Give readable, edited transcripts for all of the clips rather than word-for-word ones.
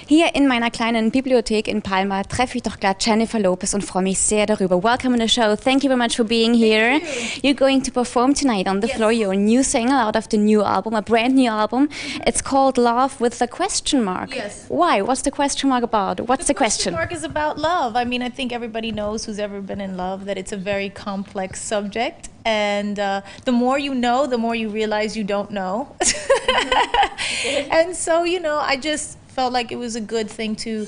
Hier in meiner kleinen Bibliothek in Palma treffe ich doch gerade Jennifer Lopez und freue mich sehr darüber. Welcome on the show. Thank you very much for being here. You're going to perform tonight on the floor your new single out of the new album, a brand new album. It's called Love with a question mark. Yes. Why? What's the question mark about? What's the question? The question mark is about love. I mean, I think everybody knows who's ever been in love that it's a very complex subject. And the more you know, the more you realize you don't know. And so, you know, I just felt like it was a good thing to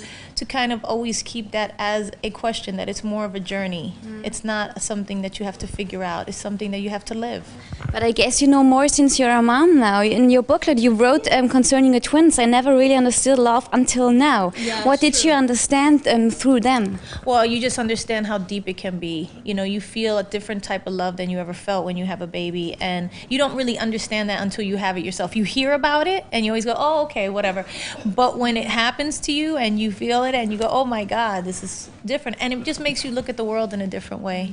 kind of always keep that as a question, that it's more of a journey. It's not something that you have to figure out. It's something that you have to live. But I guess you know more since you're a mom now. In your booklet you wrote concerning the twins, I never really understood love until now. Yeah, what did you understand through them? Well, you just understand how deep it can be. You know, you feel a different type of love than you ever felt when you have a baby. And you don't really understand that until you have it yourself. You hear about it and you always go, oh, okay, whatever. But when it happens to you and you feel it and you go, oh my God, this is different. And it just makes you look at the world in a different way.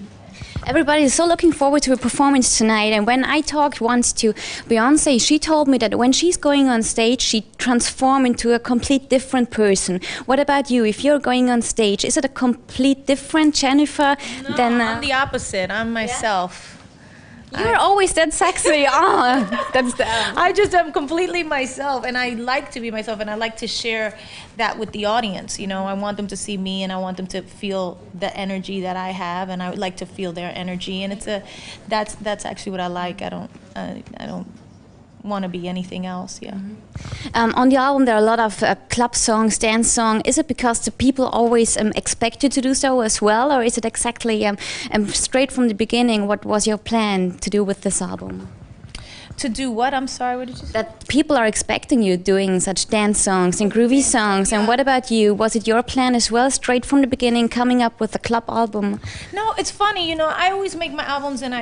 Everybody is so looking forward to a performance tonight, and when I talked once to Beyonce, she told me that when she's going on stage, she transforms into a complete different person. What about you? If you're going on stage, is it a complete different Jennifer than... I'm the opposite. I'm myself. You're always that sexy. I just am completely myself, and I like to be myself, and I like to share that with the audience. You know, I want them to see me, and I want them to feel the energy that I have, and I would like to feel their energy, and that's actually what I like. I don't want to be anything else. Yeah. On the album there are a lot of club songs, dance songs. Is it because the people always expect you to do so as well, or is it exactly straight from the beginning what was your plan to do with this album? To do what? I'm sorry, what did you say? That people are expecting you doing such dance songs and groovy songs. And what about you? Was it your plan as well, straight from the beginning, coming up with a club album? No, it's funny, you know, I always make my albums, and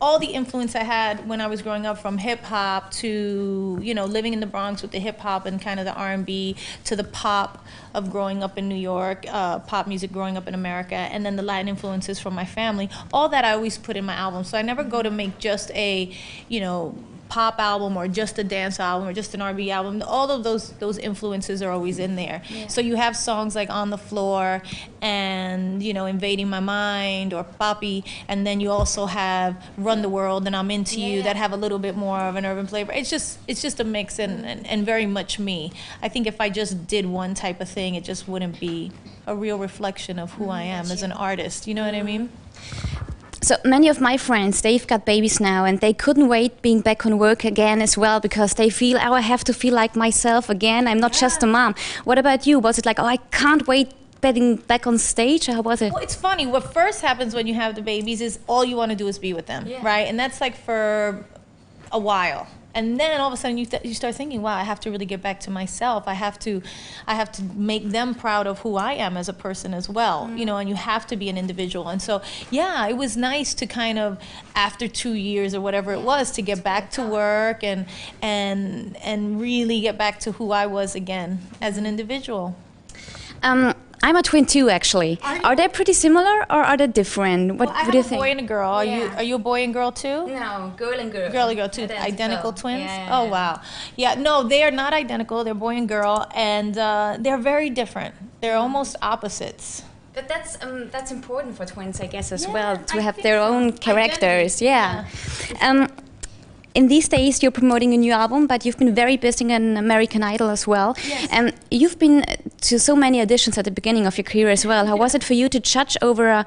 all the influence I had when I was growing up, from hip hop to, you know, living in the Bronx with the hip hop and kind of the R&B, to the pop of growing up in New York, pop music growing up in America, and then the Latin influences from my family. All that I always put in my album. So I never go to make just a, you know, pop album or just a dance album or just an R&B album. All of those influences are always in there. Yeah. So you have songs like On the Floor and, you know, Invading My Mind or Papi, and then you also have Run the World and I'm Into You that have a little bit more of an urban flavor. It's just a mix and very much me. I think if I just did one type of thing, it just wouldn't be a real reflection of who I am as an artist. You know what I mean? So many of my friends, they've got babies now, and they couldn't wait being back on work again as well, because they feel, oh, I have to feel like myself again. I'm not just a mom. What about you? Was it like, oh, I can't wait getting back on stage? Or how was it? Well, it's funny. What first happens when you have the babies is all you want to do is be with them, right? And that's like for a while. And then all of a sudden you start thinking, wow, I have to really get back to myself. I have to make them proud of who I am as a person as well, you know, and you have to be an individual. And so, yeah, it was nice to kind of, after 2 years or whatever it was, to get back to work and really get back to who I was again as an individual. I'm a twin too, actually. Are they pretty similar or are they different? What do you think? I have a boy and a girl. Are you a boy and girl too? No, girl and girl. Girl and girl too. Identical twins? Yeah. Oh, wow. Yeah, no, they are not identical. They're boy and girl, and they're very different. They're almost opposites. But that's important for twins, I guess, as well, to have their own characters. Yeah. In these days, you're promoting a new album, but you've been very busy in American Idol as well. Yes. And you've been to so many auditions at the beginning of your career as well. How was it for you to judge over a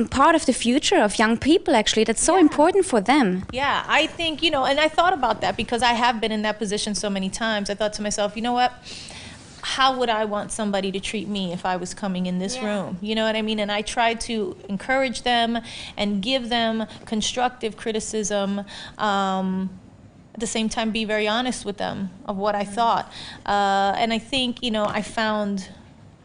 part of the future of young people, actually, that's so important for them? Yeah, I think, you know, and I thought about that because I have been in that position so many times. I thought to myself, you know what? How would I want somebody to treat me if I was coming in this room? You know what I mean? And I tried to encourage them and give them constructive criticism. At the same time, be very honest with them of what I thought. And I think, you know, I found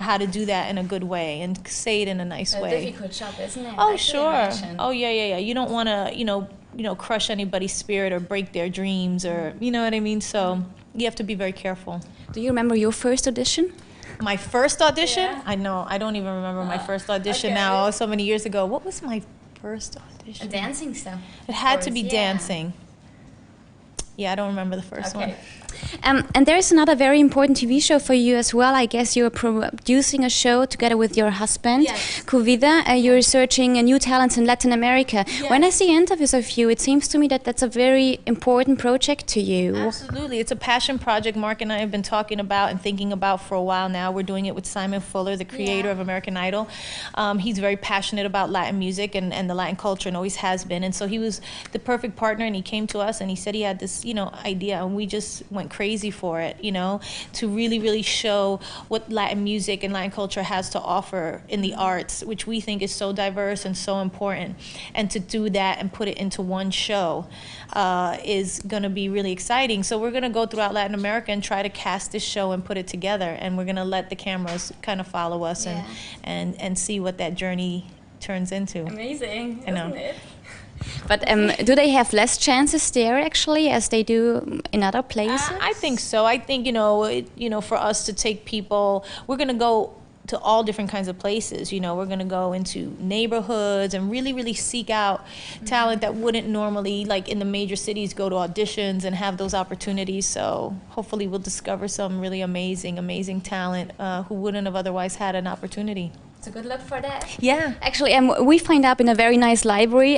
how to do that in a good way and say it in a nice way. A difficult job, isn't it? Oh, sure. Oh, yeah. You don't want to, you know, crush anybody's spirit or break their dreams or, you know what I mean? So you have to be very careful. Do you remember your first audition? My first audition? Yeah. I know. I don't even remember my first audition now, so many years ago. What was my first audition? Dancing stuff. It had to be dancing. Yeah, I don't remember the first one. And there is another very important TV show for you as well. I guess you're producing a show together with your husband, Yes. Cuvida. You're searching new talents in Latin America. Yes. When I see interviews of you, it seems to me that that's a very important project to you. Absolutely. It's a passion project Mark and I have been talking about and thinking about for a while now. We're doing it with Simon Fuller, the creator of American Idol. He's very passionate about Latin music and the Latin culture and always has been. And so he was the perfect partner, and he came to us and he said he had this, idea, and we just went crazy for it, to really, really show what Latin music and Latin culture has to offer in the arts, which we think is so diverse and so important. And to do that and put it into one show is going to be really exciting. So we're going to go throughout Latin America and try to cast this show and put it together. And we're going to let the cameras kind of follow us and see what that journey turns into. Amazing, I know. isn't it? But do they have less chances there actually as they do in other places? I think so. I think, for us to take people, we're going to go to all different kinds of places. We're going to go into neighborhoods and really, really seek out talent that wouldn't normally, like in the major cities, go to auditions and have those opportunities. So hopefully we'll discover some really amazing talent who wouldn't have otherwise had an opportunity. So good luck for that. Yeah. Actually, we find up in a very nice library.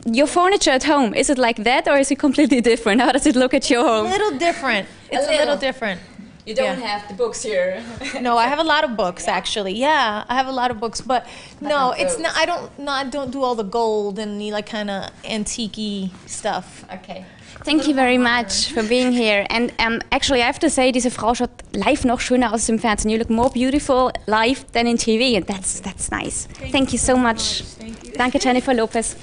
Your furniture at home, is it like that or is it completely different? How does it look at your home? A little different. It's a little different. You don't have the books here. No, I have a lot of books actually. Yeah, I have a lot of books, but no, it's not. I don't do all the gold and the kind of antique-y stuff. Okay. Thank you very much for being here. And actually, I have to say, diese Frau schaut live noch schöner aus im Fernsehen. You look more beautiful live than in TV, and that's nice. Thank you so much. Thank you. Danke, Jennifer Lopez.